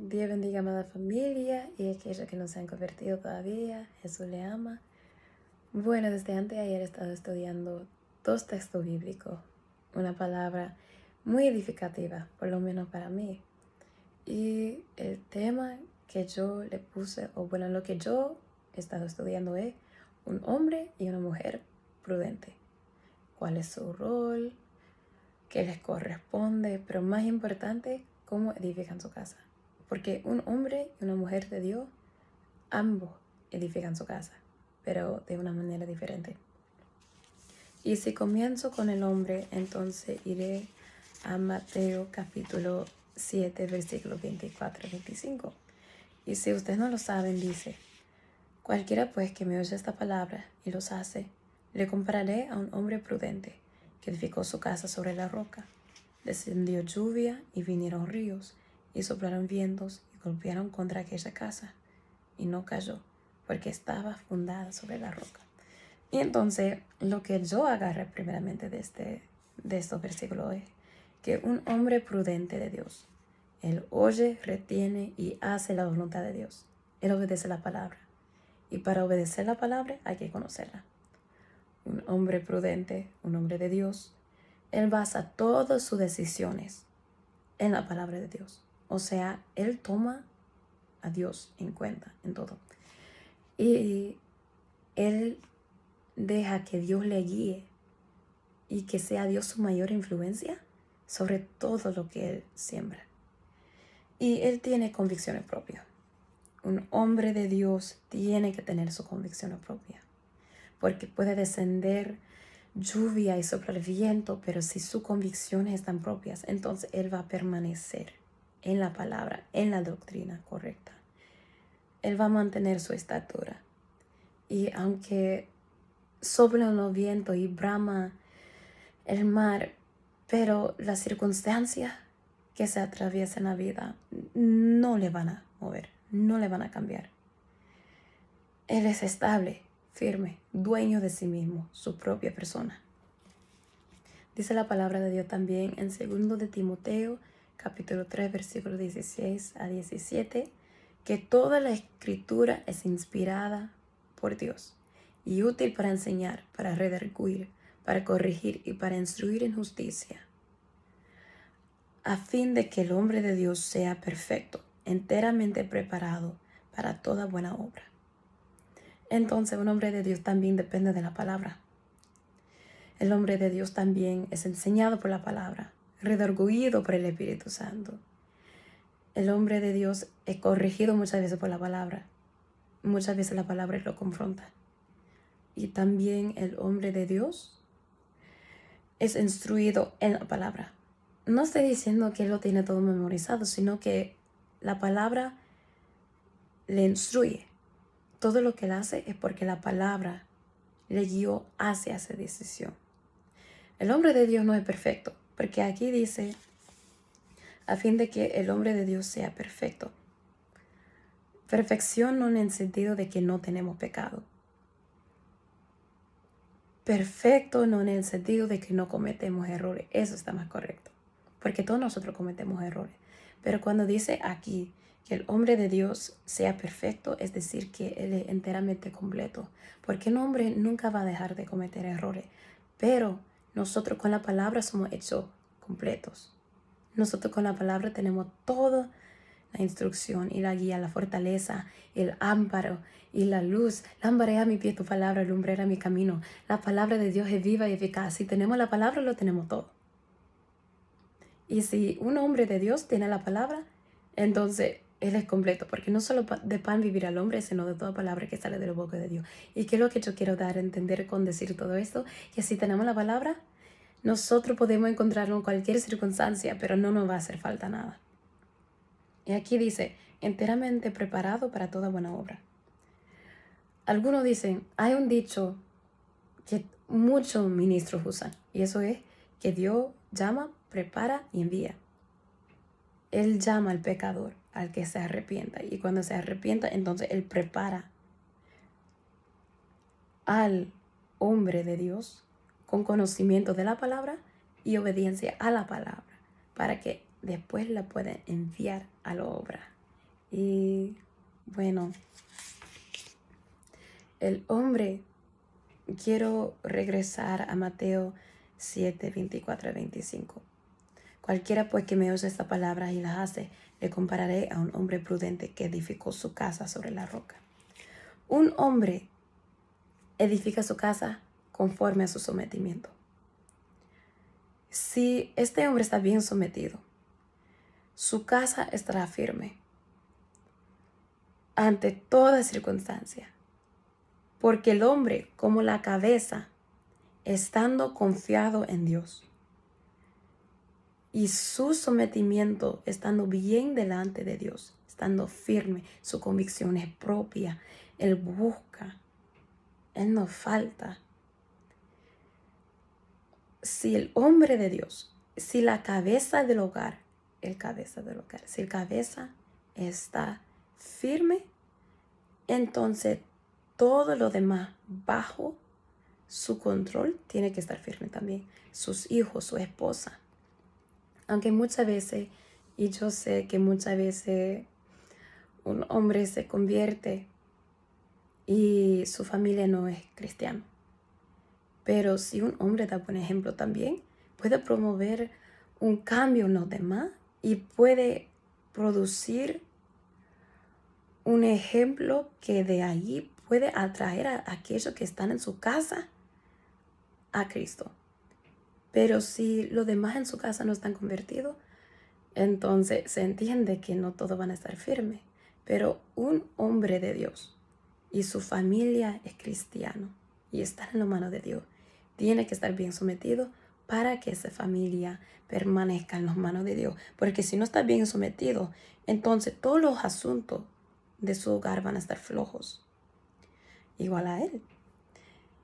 Dios bendiga, amada familia, y aquellos que no se han convertido todavía. Jesús le ama. Bueno, desde antes de ayer he estado estudiando dos textos bíblicos, una palabra muy edificativa, por lo menos para mí. Y el tema que yo le puse, o bueno, lo que yo he estado estudiando es un hombre y una mujer prudente. ¿Cuál es su rol? ¿Qué les corresponde? Pero más importante, cómo edifican su casa. Porque un hombre y una mujer de Dios, ambos edifican su casa, pero de una manera diferente. Y si comienzo con el hombre, entonces iré a Mateo capítulo 7, versículos 24 y 25. Y si ustedes no lo saben, dice: cualquiera pues que me oye esta palabra y los hace, le compararé a un hombre prudente que edificó su casa sobre la roca. Descendió lluvia y vinieron ríos y soplaron vientos y golpearon contra aquella casa, y no cayó, porque estaba fundada sobre la roca. Y entonces, lo que yo agarré primeramente de estos versículos es que un hombre prudente de Dios, él oye, retiene y hace la voluntad de Dios. Él obedece la palabra. Y para obedecer la palabra hay que conocerla. Un hombre prudente, un hombre de Dios, él basa todas sus decisiones en la palabra de Dios. O sea, él toma a Dios en cuenta en todo. Y él deja que Dios le guíe y que sea Dios su mayor influencia sobre todo lo que él siembra. Y él tiene convicciones propias. Un hombre de Dios tiene que tener sus convicciones propias, porque puede descender lluvia y soplar viento, pero si sus convicciones están propias, entonces él va a permanecer en la palabra, en la doctrina correcta. Él va a mantener su estatura. Y aunque soplan los vientos y brama el mar, pero las circunstancias que se atraviesan en la vida no le van a mover, no le van a cambiar. Él es estable, firme, dueño de sí mismo, su propia persona. Dice la palabra de Dios también en 2 de Timoteo, capítulo 3, versículos 16 a 17, que toda la escritura es inspirada por Dios y útil para enseñar, para redarguir, para corregir y para instruir en justicia, a fin de que el hombre de Dios sea perfecto, enteramente preparado para toda buena obra. Entonces, un hombre de Dios también depende de la palabra. El hombre de Dios también es enseñado por la palabra, redarguido por el Espíritu Santo. El hombre de Dios es corregido muchas veces por la palabra. Muchas veces la palabra lo confronta. Y también el hombre de Dios es instruido en la palabra. No estoy diciendo que él lo tiene todo memorizado, sino que la palabra le instruye. Todo lo que él hace es porque la palabra le guió hacia esa decisión. El hombre de Dios no es perfecto, porque aquí dice, a fin de que el hombre de Dios sea perfecto. Perfección no en el sentido de que no tenemos pecado. Perfecto no en el sentido de que no cometemos errores. Eso está más correcto, porque todos nosotros cometemos errores. Pero cuando dice aquí que el hombre de Dios sea perfecto, es decir, que él es enteramente completo, porque un hombre nunca va a dejar de cometer errores, pero nosotros con la palabra somos hechos completos. Nosotros con la palabra tenemos toda la instrucción y la guía, la fortaleza, el amparo y la luz. Lámpara es a mi pie tu palabra, lumbrera mi camino. La palabra de Dios es viva y eficaz. Si tenemos la palabra, lo tenemos todo. Y si un hombre de Dios tiene la palabra, entonces él es completo, porque no solo de pan vivirá el hombre, sino de toda palabra que sale de la boca de Dios. ¿Y qué es lo que yo quiero dar a entender con decir todo esto? Que si tenemos la palabra, nosotros podemos encontrarnos en cualquier circunstancia, pero no nos va a hacer falta nada. Y aquí dice, enteramente preparado para toda buena obra. Algunos dicen, hay un dicho que muchos ministros usan, y eso es que Dios llama, prepara y envía. Él llama al pecador, al que se arrepienta, y cuando se arrepienta, entonces Él prepara al hombre de Dios con conocimiento de la palabra y obediencia a la palabra, para que después la pueda enviar a la obra. Y bueno, el hombre, quiero regresar a Mateo 7, 24 y 25. Cualquiera pues que me oye esta palabra y las hace, le compararé a un hombre prudente que edificó su casa sobre la roca. Un hombre edifica su casa conforme a su sometimiento. Si este hombre está bien sometido, su casa estará firme ante toda circunstancia. Porque el hombre, como la cabeza, estando confiado en Dios, y su sometimiento estando bien delante de Dios, estando firme, su convicción es propia, él busca, él no falta. Si el hombre de Dios, si la cabeza del hogar, si el cabeza está firme, entonces todo lo demás bajo su control tiene que estar firme también. Sus hijos, su esposa. Aunque muchas veces, y yo sé que muchas veces un hombre se convierte y su familia no es cristiana. Pero si un hombre da buen ejemplo también, puede promover un cambio en los demás y puede producir un ejemplo que de ahí puede atraer a aquellos que están en su casa a Cristo. Pero si los demás en su casa no están convertidos, entonces se entiende que no todos van a estar firmes. Pero un hombre de Dios y su familia es cristiano y está en la mano de Dios, tiene que estar bien sometido para que esa familia permanezca en las manos de Dios. Porque si no está bien sometido, entonces todos los asuntos de su hogar van a estar flojos. Igual a él.